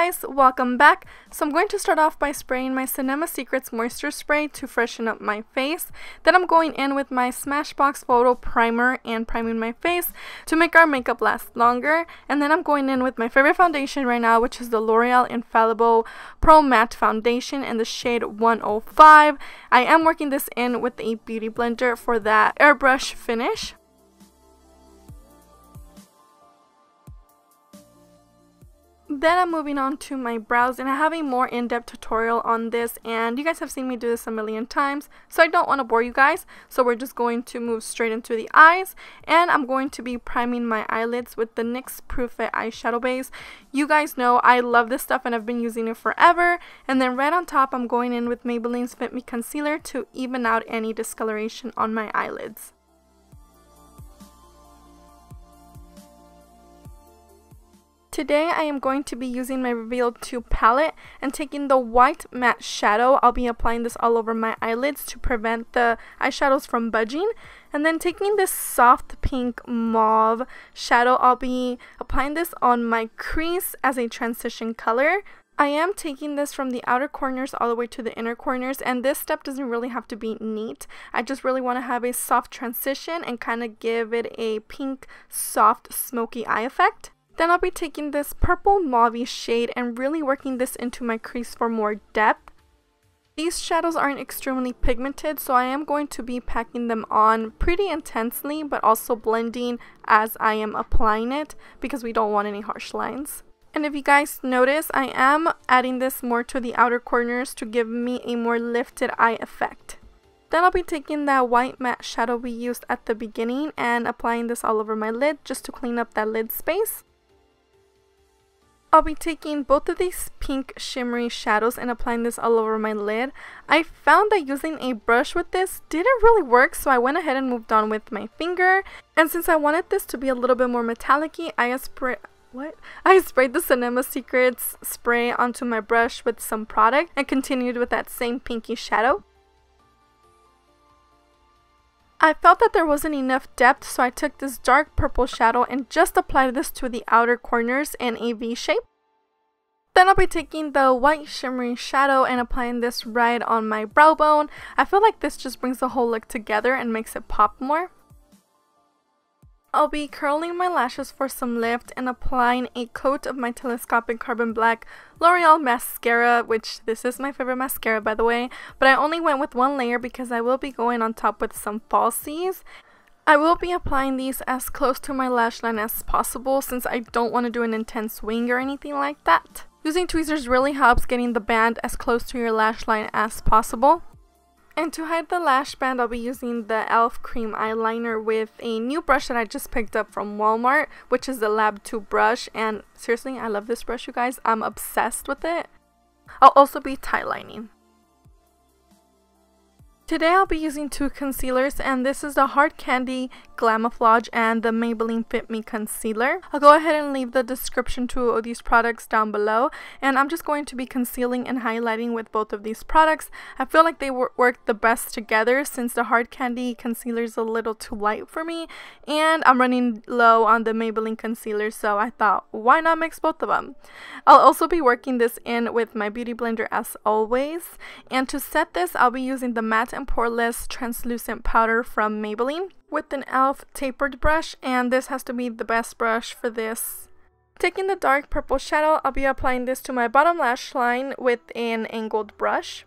guys, welcome back. So I'm going to start off by spraying my Cinema Secrets Moisture Spray to freshen up my face. Then I'm going in with my Smashbox Photo Primer and priming my face to make our makeup last longer. And then I'm going in with my favorite foundation right now, which is the L'Oreal Infallible Pro Matte Foundation in the shade 105. I am working this in with a beauty blender for that airbrush finish. Then I'm moving on to my brows, and I have a more in-depth tutorial on this, and you guys have seen me do this a million times, so I don't want to bore you guys. So we're just going to move straight into the eyes, and I'm going to be priming my eyelids with the NYX Proof Fit eyeshadow base. You guys know I love this stuff and I've been using it forever. And then right on top, I'm going in with Maybelline's Fit Me Concealer to even out any discoloration on my eyelids. Today I am going to be using my Reveal 2 palette and taking the white matte shadow. I'll be applying this all over my eyelids to prevent the eyeshadows from budging. And then taking this soft pink mauve shadow, I'll be applying this on my crease as a transition color. I am taking this from the outer corners all the way to the inner corners, and this step doesn't really have to be neat. I just really want to have a soft transition and kind of give it a pink, soft, smoky eye effect. Then I'll be taking this purple mauve shade and really working this into my crease for more depth. These shadows aren't extremely pigmented, so I am going to be packing them on pretty intensely, but also blending as I am applying it because we don't want any harsh lines. And if you guys notice, I am adding this more to the outer corners to give me a more lifted eye effect. Then I'll be taking that white matte shadow we used at the beginning and applying this all over my lid just to clean up that lid space. I'll be taking both of these pink shimmery shadows and applying this all over my lid. I found that using a brush with this didn't really work, so I went ahead and moved on with my finger. And since I wanted this to be a little bit more metallic-y, I sprayed the Cinema Secrets spray onto my brush with some product and continued with that same pinky shadow. I felt that there wasn't enough depth, so I took this dark purple shadow and just applied this to the outer corners in a V shape. Then I'll be taking the white shimmery shadow and applying this right on my brow bone. I feel like this just brings the whole look together and makes it pop more. I'll be curling my lashes for some lift and applying a coat of my Telescopic Carbon Black L'Oreal mascara, which this is my favorite mascara by the way, but I only went with one layer because I will be going on top with some falsies. I will be applying these as close to my lash line as possible since I don't want to do an intense wing or anything like that. Using tweezers really helps getting the band as close to your lash line as possible. And to hide the lash band, I'll be using the e.l.f. cream eyeliner with a new brush that I just picked up from Walmart, which is the Lab 2 brush. And seriously, I love this brush, you guys. I'm obsessed with it. I'll also be tightlining. Today I'll be using two concealers, and this is the Hard Candy Glamouflage and the Maybelline Fit Me Concealer. I'll go ahead and leave the description to these products down below, and I'm just going to be concealing and highlighting with both of these products. I feel like they work the best together since the Hard Candy Concealer is a little too light for me, and I'm running low on the Maybelline Concealer, so I thought, why not mix both of them? I'll also be working this in with my beauty blender as always, and to set this, I'll be using the matte and poreless translucent powder from Maybelline with an e.l.f. tapered brush, and this has to be the best brush for this. Taking the dark purple shadow, I'll be applying this to my bottom lash line with an angled brush.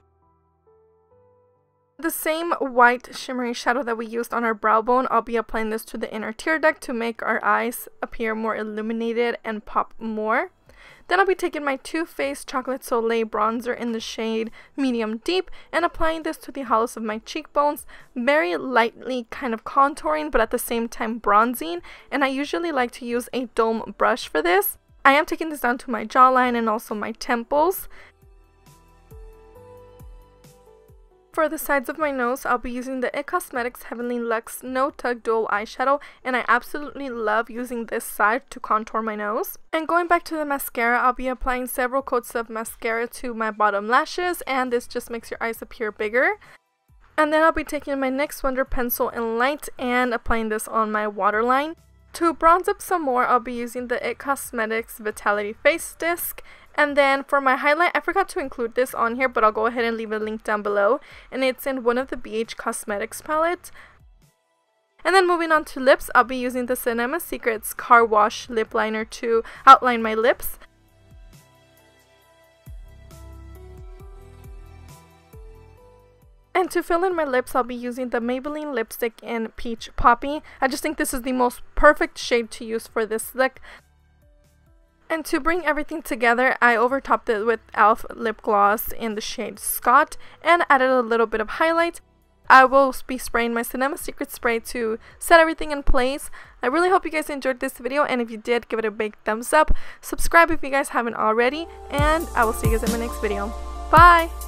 The same white shimmery shadow that we used on our brow bone, I'll be applying this to the inner tear duct to make our eyes appear more illuminated and pop more. Then I'll be taking my Too Faced Chocolate Soleil bronzer in the shade Medium Deep and applying this to the hollows of my cheekbones, very lightly kind of contouring but at the same time bronzing, and I usually like to use a dome brush for this. I am taking this down to my jawline and also my temples. For the sides of my nose, I'll be using the IT Cosmetics Heavenly Luxe No Tug Dual Eyeshadow, and I absolutely love using this side to contour my nose. And going back to the mascara, I'll be applying several coats of mascara to my bottom lashes, and this just makes your eyes appear bigger. And then I'll be taking my NYX Wonder Pencil in Light and applying this on my waterline. To bronze up some more, I'll be using the IT Cosmetics Vitality Face Disc, And then for my highlight, I forgot to include this on here, but I'll go ahead and leave a link down below. And it's in one of the BH Cosmetics palettes. And then moving on to lips, I'll be using the Cinema Secrets Car Wash Lip Liner to outline my lips. And to fill in my lips, I'll be using the Maybelline lipstick in Peach Poppy. I just think this is the most perfect shade to use for this look. And to bring everything together, I overtopped it with e.l.f. lip gloss in the shade Scott and added a little bit of highlight. I will be spraying my Cinema Secret spray to set everything in place. I really hope you guys enjoyed this video, and if you did, give it a big thumbs up. Subscribe if you guys haven't already, and I will see you guys in my next video. Bye!